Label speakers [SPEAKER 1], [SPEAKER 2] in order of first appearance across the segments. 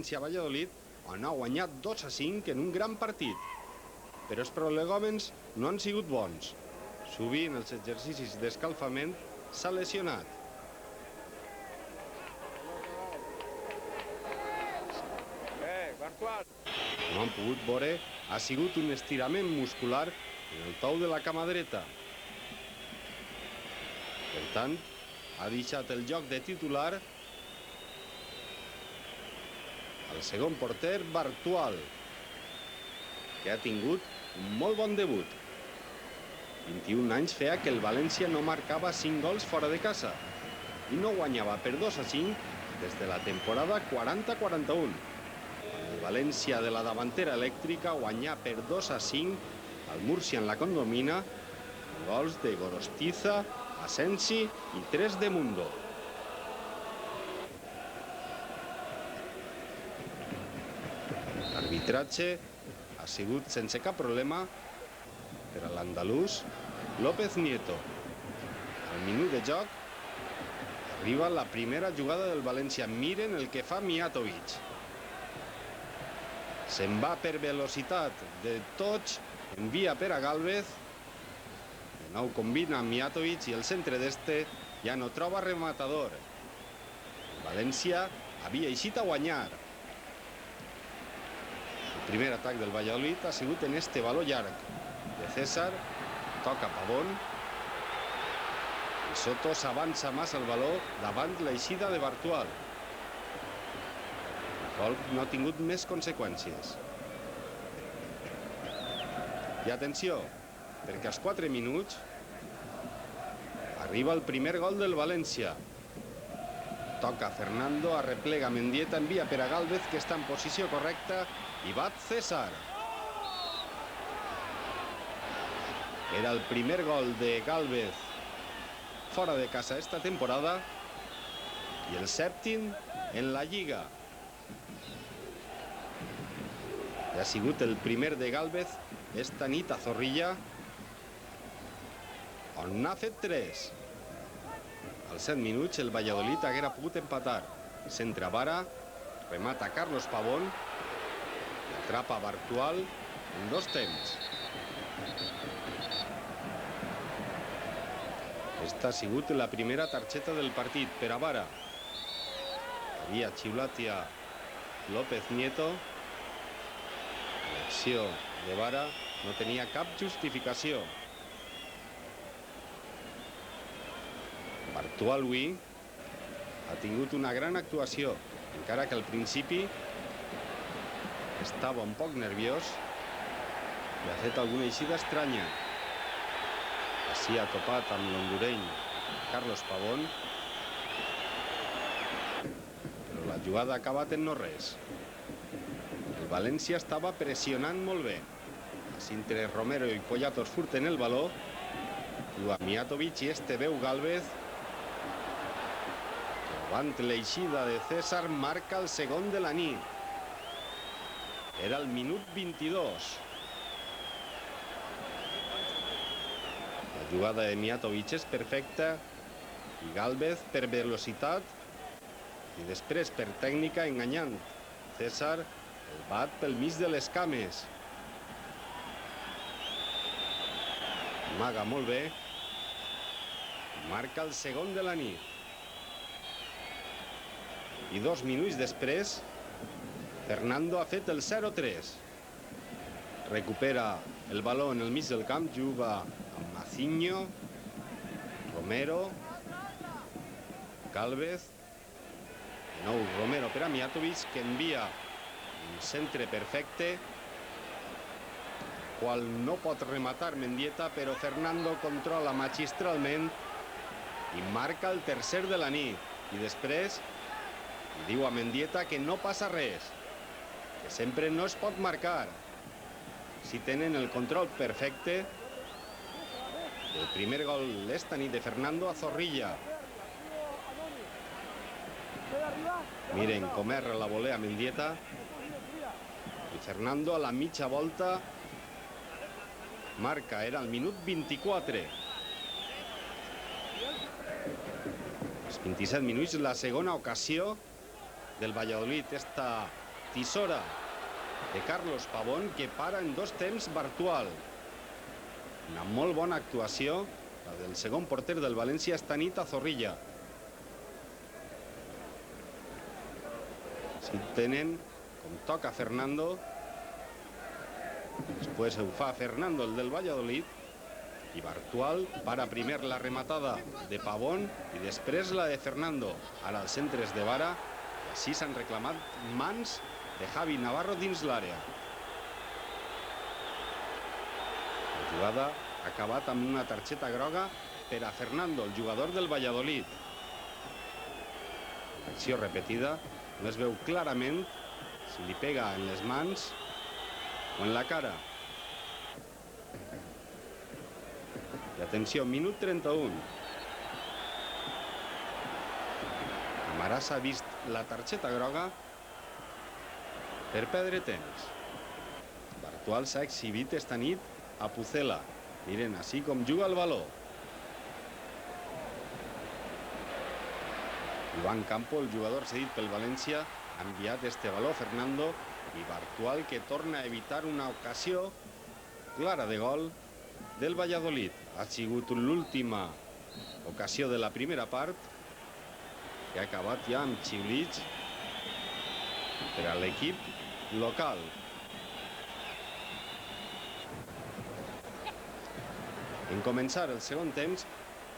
[SPEAKER 1] València-Valladolid, on ha guanyat 2-5 en un gran partit. Però els prolegòmens no han sigut bons. Sovint els exercicis d'escalfament s'ha lesionat. Com han pogut veure, ha sigut un estirament muscular en el tou de la cama dreta. Per tant, ha deixat el joc de titular el segon porter, Bartual, que ha tingut un molt bon debut. 21 anys feia que el València no marcava 5 gols fora de casa i no guanyava per 2-5 des de la temporada 40-41. El València de la davantera elèctrica guanyà per 2-5 al Múrcia en la Condomina, gols de Gorostiza, Asensi i 3 de Mundo. L'arbitratge ha sigut sense cap problema per a l'andalús López Nieto. Al minut de joc arriba la primera jugada del València. Miren el que fa Mijatovic. Se'n va per velocitat de tots, envia per a Gálvez. De nou combina amb Mijatovic i el centre d'este ja no troba rematador. València havia eixit a guanyar. El primer atac del Valladolid ha sigut en este baló llarg de César, toca Pavón i Soto s'avança massa el baló davant l'eixida de Bartual. El gol no ha tingut més conseqüències. I atenció, perquè als 4 minuts arriba el primer gol del València. Toca Fernando, arreplega Mendieta, envia per a Gálvez, que està en posició correcta, i bat César. Era el primer gol de Gálvez fora de casa esta temporada i el 7è en la Lliga. I ha sigut el primer de Gálvez esta nit a Zorrilla, on n'ha fet 3. Als 7 minuts el Valladolid haguera pogut empatar. Centra Vara, remata Carlos Pavón i atrapa Bartual en 2 temps. Esta ha sigut la primera targeta del partit per a Vara. Havia xiulat ja López Nieto. L'acció de Vara no tenia cap justificació. Bartual avui ha tingut una gran actuació, encara que al principi estava un poc nerviós i ha fet alguna eixida estranya. Així ha topat amb l'hondureny Carlos Pavón, però la jugada ha acabat en no res. El València estava pressionant molt bé. Entre Romero i Poyatos furten el baló, diu a Mijatovic i este veu Gálvez. Davant l'eixida de César marca el segon de la nit. Era el minut 22. La jugada de Mijatovic és perfecta i Gálvez per velocitat i després per tècnica enganyant César el bat pel mig de les cames. Amaga molt bé, marca el segon de la nit. I 2 minuts després, Fernando ha fet el 0-3. Recupera el baló en el mig del camp, juga amb Mazinho, Romero, Gálvez. De nou Romero per a Mijatovic, que envia un centre perfecte, qual no pot rematar Mendieta, però Fernando controla magistralment i marca el tercer de la nit. I després diu a Mendieta que no passa res, que sempre no es pot marcar si tenen el control perfecte. El primer gol esta nit de Fernando a Zorrilla. Miren com erra la volea Mendieta i Fernando a la mitja volta marca, era el minut 24. Als 27 minuts la segona ocasió del Valladolid, esta tisora de Carlos Pavón, que para en 2 temps Bartual. Una molt bona actuació, la del segon porter del València esta nit a Zorrilla. Si tenen com toca Fernando, després ho fa Fernando, el del Valladolid, i Bartual para primer la rematada de Pavón i després la de Fernando. Ara els centres de Vara, i així s'han reclamat mans de Javi Navarro dins l'àrea. La jugada ha acabat amb una targeta groga per a Fernando, el jugador del Valladolid. L'acció repetida, no es veu clarament si li pega en les mans o en la cara. I atenció, minut 31. Camarasa ha vist la targeta groga per perdre temps. Bartual s'ha exhibit esta nit a Pucela. Miren així com juga el baló. Iván Campo, el jugador cedit pel València, ha enviat este baló a Fernando, i Bartual, que torna a evitar una ocasió clara de gol del Valladolid. Ha sigut l'última ocasió de la primera part, que ha acabat ja amb xiulits per a l'equip local. En començar el segon temps,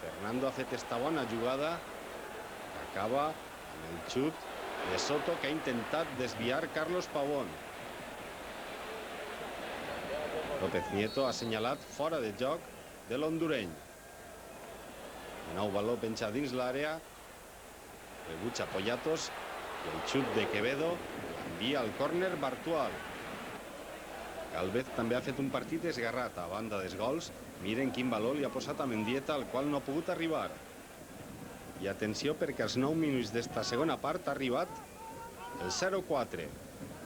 [SPEAKER 1] Fernando ha fet esta bona jugada que acaba amb el xut de Soto, que ha intentat desviar Carlos Pavón. López Nieto ha assenyalat fora de joc de l'hondureny. De nou baló penja dins l'àrea, rebutja Poyatos i el xut de Quevedo envia al córner Bartual. Gálvez també ha fet un partit esgarrat a banda dels gols. Miren quin valor li ha posat a Mendieta, al qual no ha pogut arribar. I atenció, perquè als 9 minuts d'esta segona part ha arribat el 0-4.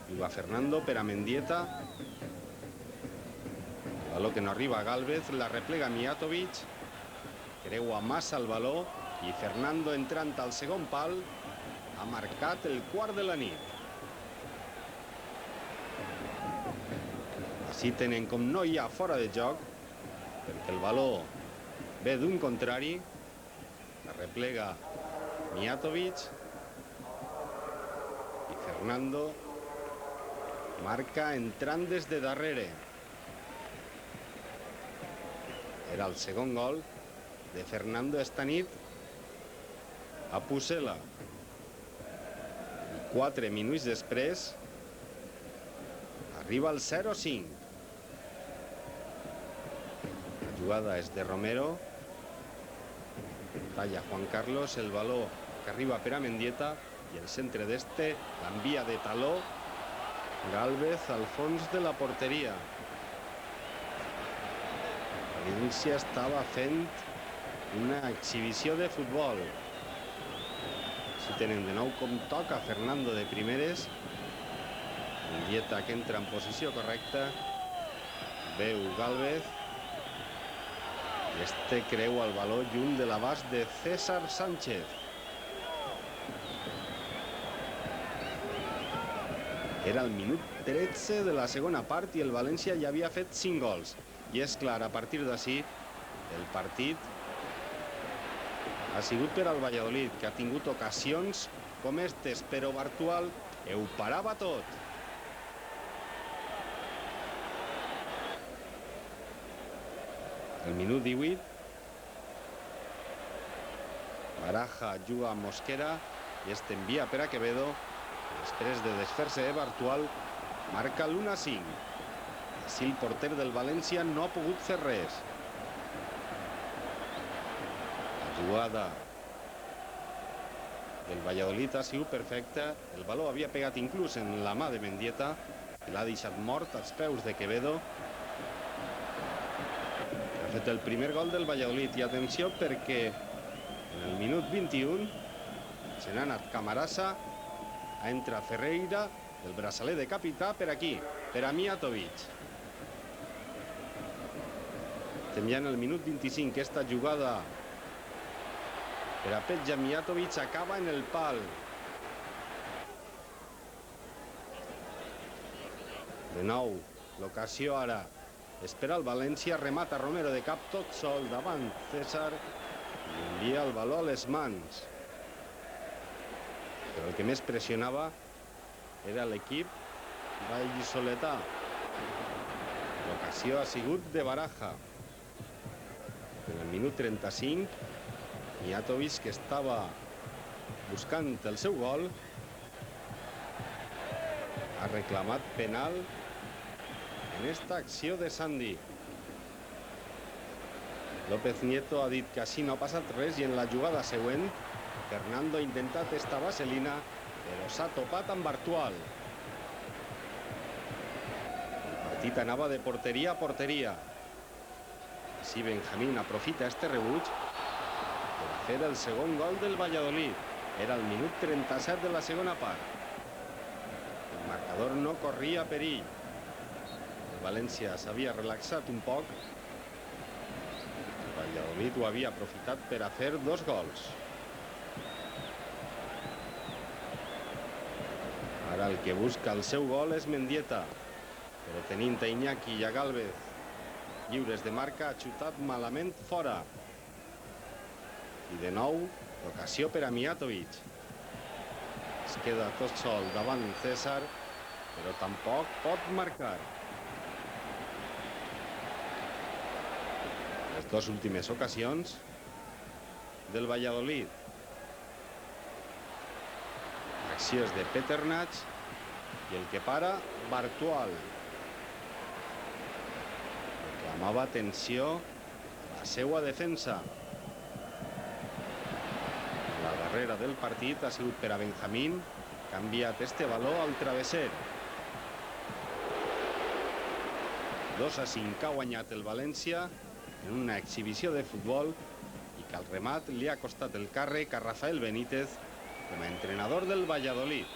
[SPEAKER 1] Juga Fernando per a Mendieta. El valor que no arriba a Gálvez, la replega Mijatovic. Creua massa el valor i Fernando, entrant al segon pal, ha marcat el quart de la nit. Així tenen com no hi ha fora de joc, perquè el valor ve d'un contrari. La replega Mijatovic i Fernando marca entrant des de darrere. Era el segon gol de Fernando esta nit a Pucela. 4 minuts després arriba el 0-5. La jugada és de Romero. Talla Juan Carlos, el baló que arriba per a Mendieta i el centre d'este l'envia de taló Gálvez al fons de la porteria. El València estava fent una exhibició de futbol. Si tenen de nou com toca Fernando de primeres. Mendieta, que entra en posició correcta. Veu Gálvez. I este creua el valor lluny de l'abast de César Sánchez. Era el minut 13 de la segona part i el València ja havia fet 5 gols. I és clar, a partir d'ací, el partit ha sigut per al Valladolid, que ha tingut ocasions com estes, però Bartual ho parava tot. El minut 18, Baraja juga a Mosquera i este envia per a Quevedo. Després de desfer-se de Bartual, marca l'1-5. Així el porter del València no ha pogut fer res. La jugada del Valladolid ha sigut perfecta. El valor havia pegat inclús en la mà de Mendieta i l'ha deixat mort als peus de Quevedo. Ha fet el primer gol del Valladolid. I atenció, perquè en el minut 21 se n'ha anat Camarasa, ha entrat Ferreira, el braçaler de capità, per aquí, per a Mijatovic. Estem ja en el minut 25. Aquesta jugada per a Peja Mijatovic acaba en el pal. De nou, l'ocasió ara. Espera el València, remata Romero de cap tot sol davant César i envia el baló a les mans. Però el que més pressionava era l'equip vallisoletà. L'ocasió ha sigut de Baraja. En el minut 35, Mijatovic, que estava buscant el seu gol, ha reclamat penal en esta acció de Sandy. López Nieto ha dit que així no ha passat res i en la jugada següent Fernando ha intentat esta vaselina però s'ha topat amb Bartual. El partit anava de porteria a porteria. Així Benjamín aprofita este rebuig per a fer el segon gol del Valladolid. Era el minut 37 de la segona part. El marcador no corria perill. València s'havia relaxat un poc. El Valladolid ho havia aprofitat per a fer 2 gols. Ara el que busca el seu gol és Mendieta, però tenint a Iñaki i a Gálvez lliures de marca ha xutat malament fora. I de nou l'ocasió per a Mijatovic. Es queda tot sol davant César, però tampoc pot marcar. Les 2 últimes ocasions del Valladolid. Accions de Peternach i el que para, Bartual. Reclamava atenció a la seva defensa. La darrera del partit ha sigut per a Benjamín, que ha enviat este baló al travesser. 2-5 ha guanyat el València en una exhibició de futbol i que al remat li ha costat el càrrec a Rafael Benítez com a entrenador del Valladolid.